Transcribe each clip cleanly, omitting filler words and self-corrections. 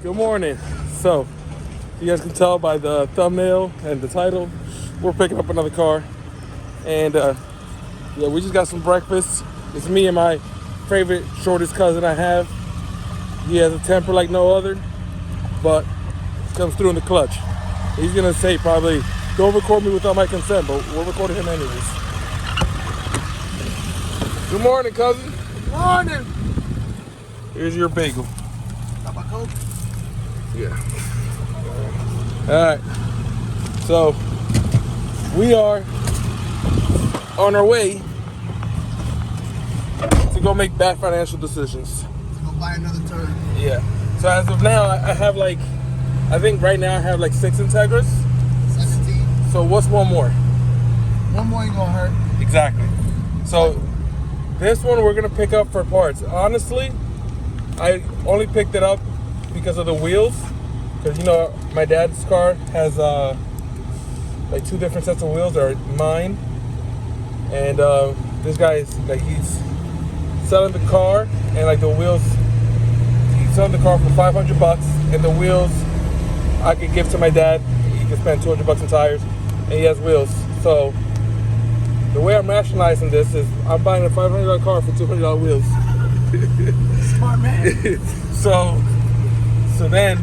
Good morning. So, you guys can tell by the thumbnail and the title, we're picking up another car. And yeah, we just got some breakfast. It's me and my favorite shortest cousin I have. He has a temper like no other, but comes through in the clutch. He's gonna say probably, don't record me without my consent, but we're recording him anyways. Good morning, cousin. Good morning. Here's your bagel. Got my Coke? Yeah. All right. So we are on our way to go make bad financial decisions. Go buy another turn. Yeah. So as of now, I have I think right now I have 6 Integras. 17. So what's one more? One more ain't gonna hurt. Exactly. So this one we're gonna pick up for parts. Honestly, I only picked it up because of the wheels. Because my dad's car has 2 different sets of wheels that are mine. And this guy is he's selling the car and the wheels. He's selling the car for $500, and the wheels I could give to my dad. He could spend $200 in tires, and he has wheels. So the way I'm rationalizing this is I'm buying a $500 car for $200 wheels. Smart man. So then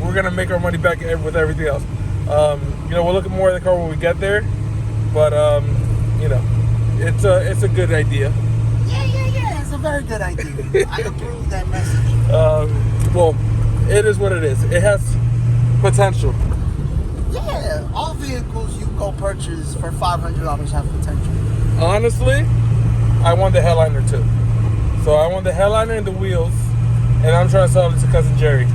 we're gonna make our money back with everything else. We'll look at more of the car when we get there, but it's a good idea. Yeah. It's a very good idea. I approve that message. Well, it is what it is. It has potential. Yeah, all vehicles you go purchase for $500 have potential. Honestly, I want the headliner too. So I want the headliner and the wheels, and I'm trying to sell it to cousin Jerry.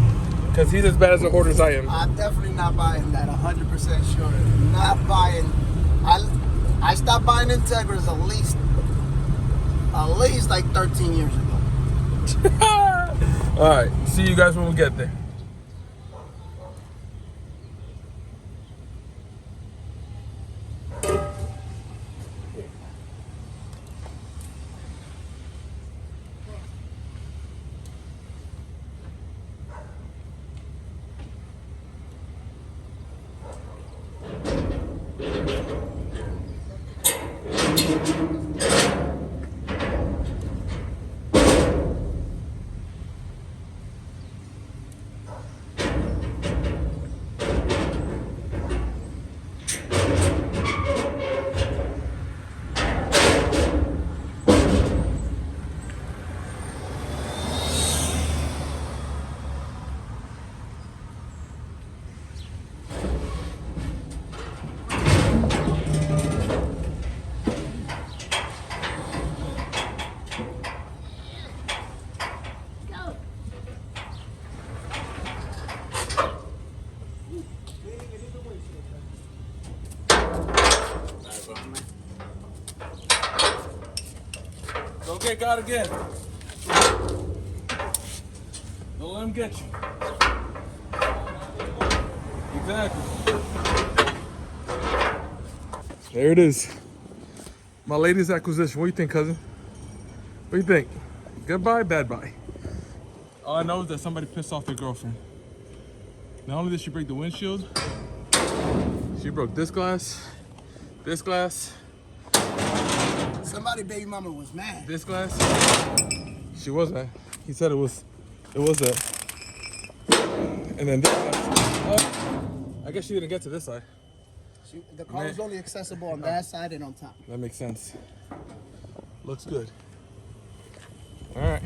Because he's as bad as a hoarder as I am. I'm definitely not buying that, 100% sure. Not buying. I stopped buying Integras at least 13 years ago. All right, see you guys when we get there. Don't get God again. Don't let him get you. Exactly. There it is. My latest acquisition. What do you think, cousin? What do you think? Goodbye, bad bye. All I know is that somebody pissed off their girlfriend. Not only did she break the windshield, she broke this glass. Somebody baby mama was mad. This glass. She was mad. He said it was that. And then this glass. I guess she didn't get to this side. The car was only accessible on that side and on top. That makes sense. Looks good. All right.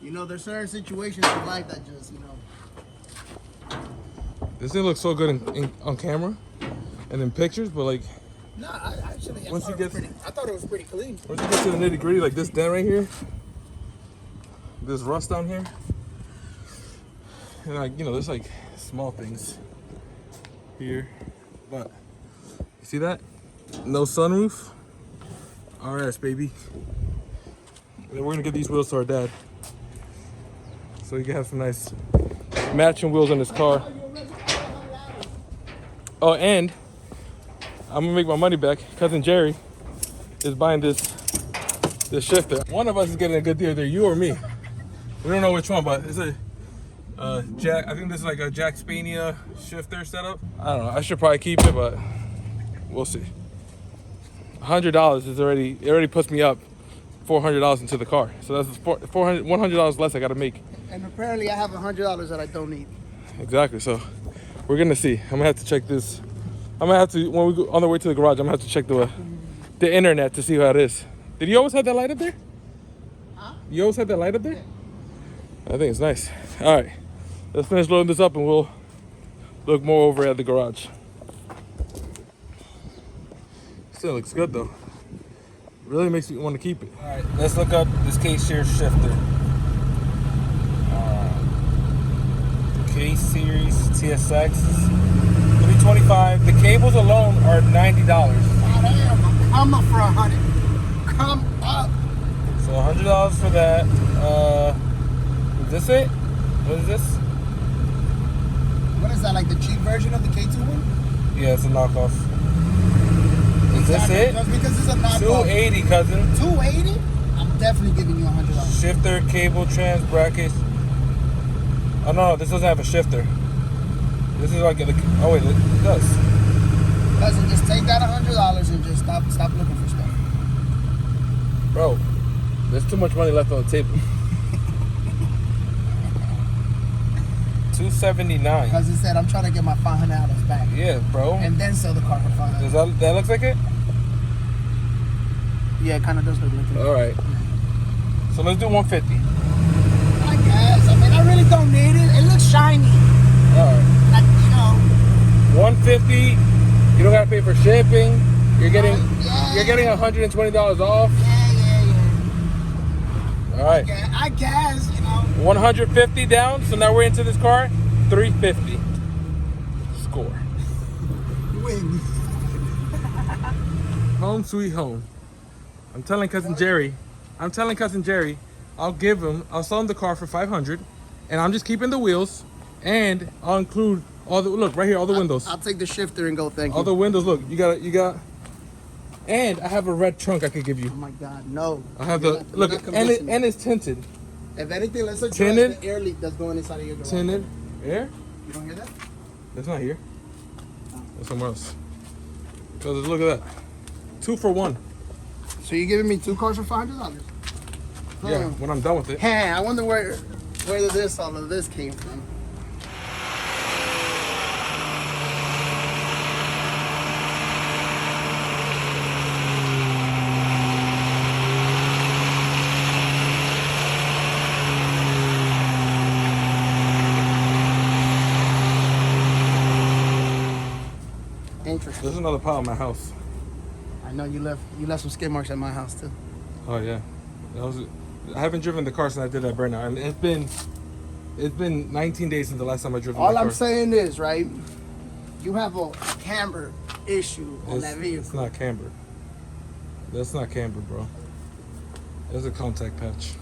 There's certain situations in life that just, This thing looks so good on camera and in pictures, but No, I once you get, I thought it was pretty clean. once you get to the nitty gritty, like this dent right here, this rust down here, and there's small things here, but you see that? No sunroof. RS, baby. And then we're gonna get these wheels to our dad, so he can have some nice matching wheels on his car. Oh, and I'm gonna make my money back. Cousin Jerry is buying this shifter. One of us is getting a good deal, either you or me. We don't know which one, but it's a Jack. I think this is like a Jack Spania shifter setup. I don't know. I should probably keep it, but we'll see. $100 is already. It already puts me up $400 into the car. So that's $100 less I got to make. And apparently I have $100 that I don't need. Exactly. So we're gonna see. I'm gonna have to check this. I'm gonna have to when we go on the way to the garage. I'm gonna have to check the internet to see how it is. Did you always have that light up there? Huh? You always had that light up there? I think it's nice. All right, let's finish loading this up and we'll look more over at the garage. Still looks good though. Really makes me want to keep it. All right, let's look up this K-Series shifter. K-Series TSX 325. The cables alone are $90. Damn, I'm up for 100. Come up. So $100 for that. Is this it? What is this? What is that, like the cheap version of the K2 one? Yeah, it's a knockoff. Is this it? Just because it's a knockoff. 280, cousin. 280? I'm definitely giving you $100. Shifter, cable, trans, brackets. Oh no, this doesn't have a shifter. This is like oh wait, it does. Cousin, just take that $100 and just stop looking for stuff. Bro, there's too much money left on the table. $279. Cousin said I'm trying to get my $500 back. Yeah, bro. And then sell the car for $500. Does that looks like it? Yeah, it kind of does look like it. All right. So let's do 150. I guess. I mean, I really don't need it. It looks shiny. All right. Like, you know. 150. You don't gotta pay for shipping. You're getting Yeah. you're getting $120 off. Yeah. All right. I guess, you know. 150 down. So now we're into this car. 350. Score. Win. Home sweet home. I'm telling cousin Jerry. I'll sell him the car for $500, and I'm just keeping the wheels, and I'll include all the look right here, all the windows. I'll take the shifter and go. Thank you. All the windows. Look, you got, and I have a red trunk I could give you. Oh my God, no. I have the look, and it's tinted. If anything, let's address Tinted? the air leak that's going inside of your garage. Tinted. Air? You don't hear that? That's not here. That's somewhere else. Because look at that. 2 for 1. So you're giving me 2 cars for $500? Yeah, when I'm done with it. Hey, I wonder where all of this came from. Interesting. There's another pile in my house. I know you left some skid marks at my house too. Oh yeah, I haven't driven the car since I did that burnout, and it's been 19 days since the last time I drove. All I'm saying is, right, you have a camber issue on that vehicle. It's not camber. That's not camber, bro. There's a contact patch.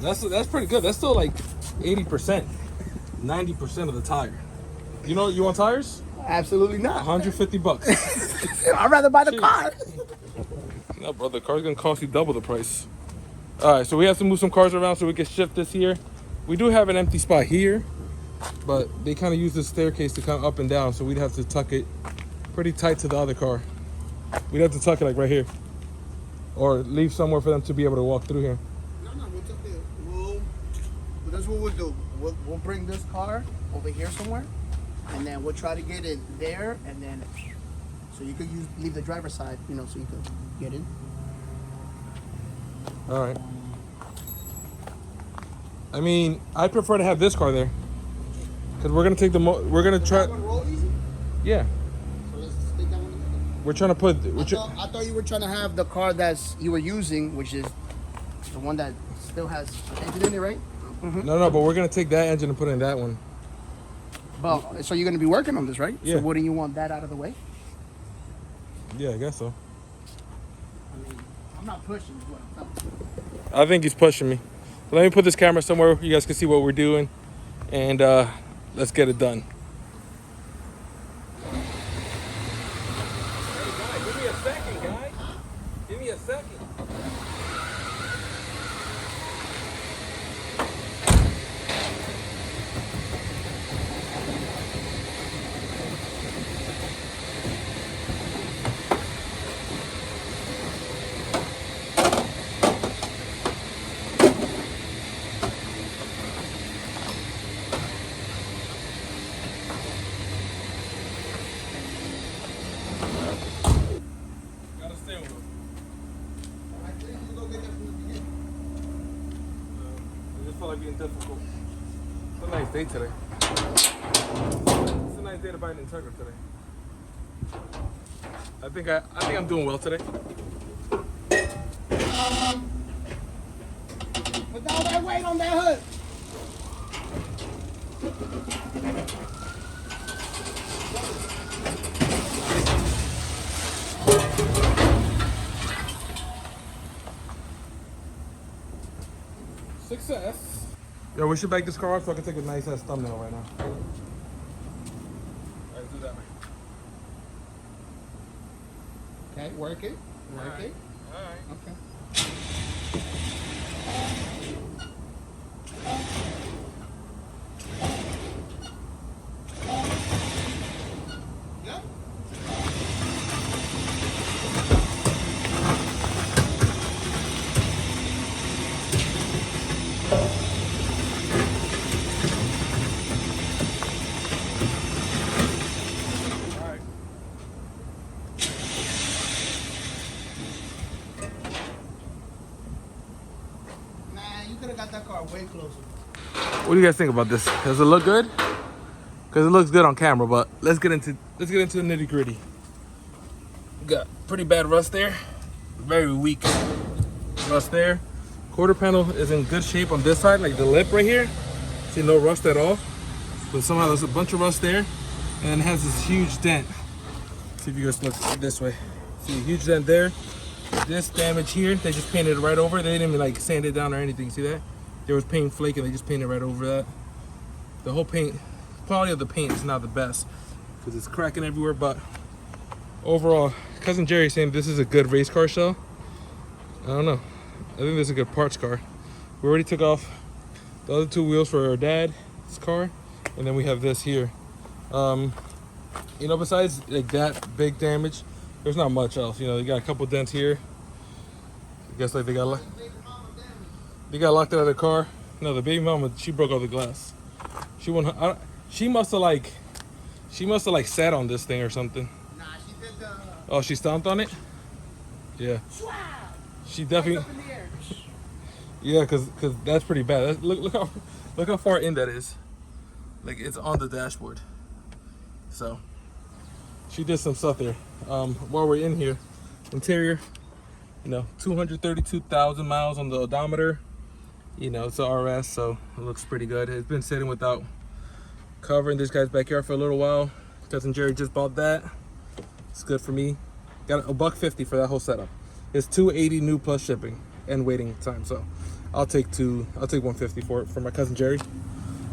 That's pretty good. That's still like 80%, 90% of the tire. You want tires? Absolutely not. $150. I'd rather buy the car. No, bro, the car's gonna cost you double the price. All right, so we have to move some cars around so we can shift this here. We do have an empty spot here, but they kind of use this staircase to come up and down, so we'd have to tuck it pretty tight to the other car. We'd have to tuck it like right here, or leave somewhere for them to be able to walk through here. No, we'll tuck it. That's what we'll do. We'll bring this car over here somewhere, and then we'll try to get it there, and then so you could leave the driver's side, so you could get in. All right. I mean, I prefer to have this car there, cause we're gonna try. That one roll easy? Yeah. So let's take that one together. We're trying to put. I thought you were trying to have the car you were using, which is the one that still has engine in it, right? Mm-hmm. No, but we're gonna take that engine and put in that one. Well, so you're gonna be working on this, right? Yeah. So wouldn't you want that out of the way? Yeah, I guess so. I mean, I'm not pushing. Is what I'm telling you. I think he's pushing me. Let me put this camera somewhere where you guys can see what we're doing, and let's get it done. Hey, guy, give me a second, guy. Give me a second. just felt like being difficult. It's a nice day today. It's a nice day to buy an Integra today. I think I'm doing well today. Put all that weight on that hood. Success. Yo, we should back this car up so I can take a nice ass thumbnail right now. Alright, do that. Okay, work it. Work it. Alright. Okay. Yep. Alright. Man, you could have got that car way closer. What do you guys think about this? Does it look good? Because it looks good on camera, but let's get into the nitty gritty. Got pretty bad rust there, very weak rust there. Quarter panel is in good shape on this side, like the lip right here. See, no rust at all. But somehow there's a bunch of rust there, and it has this huge dent. See if you guys look this way. See a huge dent there. This damage here, they just painted it right over. They didn't even like sand it down or anything. See that? There was paint flake and they just painted right over that. The whole paint, quality of the paint is not the best because it's cracking everywhere. But overall, Cousin Jerry's saying this is a good race car show. I don't know. I think this is a good parts car. We already took off the other two wheels for our dad's car, and then we have this here. You know, besides like that big damage, there's not much else. You know, they got a couple dents here. I guess like they got locked out of the car. No, the baby mama, she broke all the glass. She must have like sat on this thing or something. Nah, she did the. Oh, she stomped on it. Yeah, she definitely. Up in the air. Yeah, cause that's pretty bad. Look how far in that is. Like it's on the dashboard. So she did some stuff there. While we're in here, interior, you know, 232,000 miles on the odometer. You know, it's a RS, so it looks pretty good. It's been sitting without cover in this guy's backyard for a little while. Cousin Jerry just bought that. It's good for me. Got $150 for that whole setup. It's $280 new plus shipping and waiting time. So I'll take $150 for it for my cousin Jerry.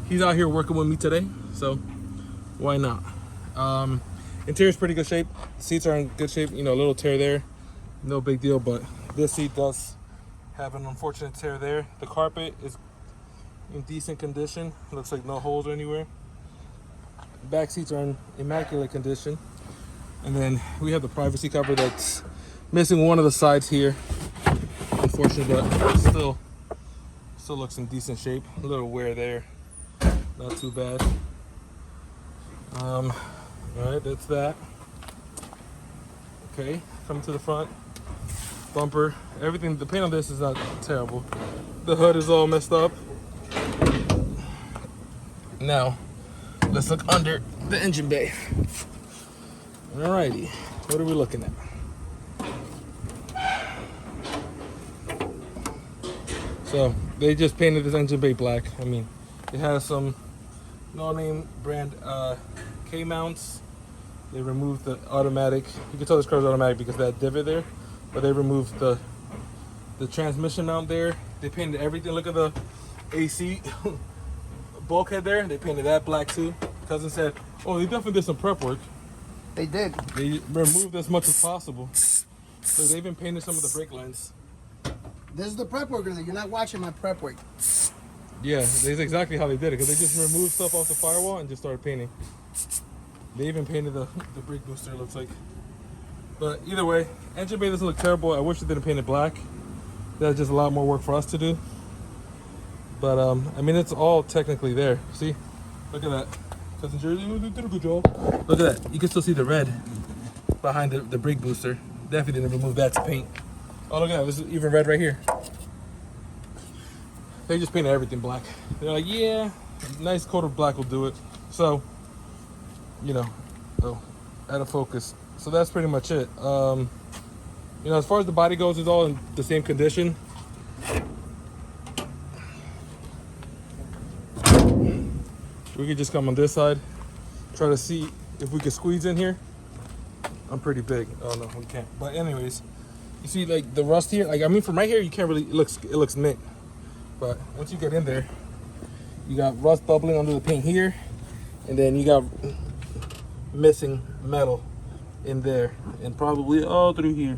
He's out here working with me today, so why not? Interior's pretty good shape. Seats are in good shape. You know, a little tear there, no big deal. But this seat does have an unfortunate tear there. The carpet is in decent condition. Looks like no holes anywhere. Back seats are in immaculate condition. And then we have the privacy cover that's missing one of the sides here. Unfortunate, but still looks in decent shape. A little wear there, not too bad. All right, that's that. Okay, coming to the front. Bumper, everything, the paint on this is not terrible. The hood is all messed up. Now, let's look under the engine bay. Alrighty, what are we looking at? So, they just painted this engine bay black. I mean, it has some no-name brand K-mounts. They removed the automatic. You can tell this car's automatic because of that divot there. But they removed the transmission mount there. They painted everything. Look at the AC bulkhead there. They painted that black too. Cousin said, oh, they definitely did some prep work. They did. They removed as much as possible. So they even painted some of the brake lines. This is the prep work. You're not watching my prep work. Yeah, that's exactly how they did it. Because they just removed stuff off the firewall and just started painting. They even painted the brake booster, it looks like. But either way, engine bay doesn't look terrible. I wish they didn't paint it black. That's just a lot more work for us to do. But I mean, it's all technically there. See, look at that. Cousin Jersey did a good job. Look at that. You can still see the red behind the brake booster. Definitely didn't remove that to paint. Oh, look at that. There's even red right here. they just painted everything black. They're like, yeah, nice coat of black will do it. So, you know, oh, out of focus. So that's pretty much it. You know, as far as the body goes, it's all in the same condition. We could just come on this side, try to see if we could squeeze in here. I'm pretty big. Oh no, we can't. But anyways, you see like the rust here. Like, I mean, from right here, you can't really. It looks mint. But once you get in there, you got rust bubbling under the paint here, and then you got missing metal in there, and probably all through here.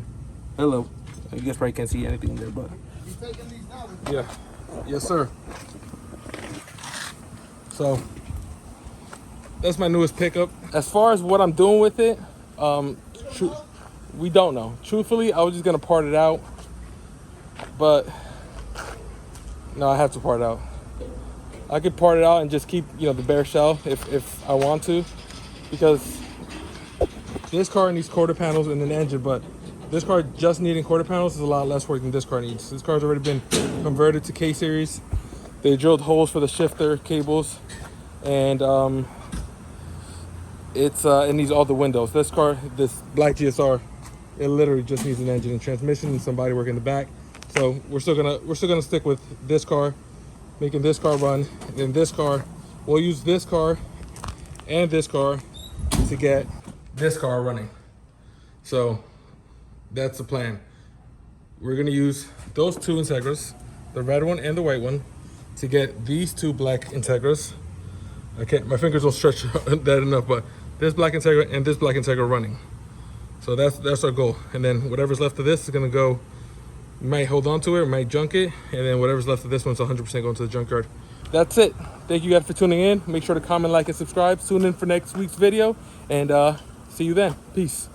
Hello. I guess probably can't see anything in there, but You taking these now? yeah, yes sir. So that's my newest pickup. As far as what I'm doing with it, we don't know. Truthfully, I was just gonna part it out, but no, I have to part it out. I could part it out and just keep, you know, the bare shell if I want to, because this car needs quarter panels and an engine, but this car just needing quarter panels is a lot less work than this car needs. This car's already been converted to K-Series. They drilled holes for the shifter cables, and it needs all the windows. This car, this black GSR, it literally just needs an engine and transmission and some body work in the back. So we're still gonna stick with this car, making this car run. And then this car, we'll use this car and this car to get this car running. So that's the plan. We're gonna use those two Integras, the red one and the white one, to get these two black Integras. I can't, my fingers don't stretch that enough, but this black Integra and this black Integra running. So that's our goal. And then whatever's left of this is gonna go, we might hold on to it, we might junk it, and then whatever's left of this one's 100% going to the junkyard. That's it. Thank you guys for tuning in. Make sure to comment, like, and subscribe. Tune in for next week's video, and see you then. Peace.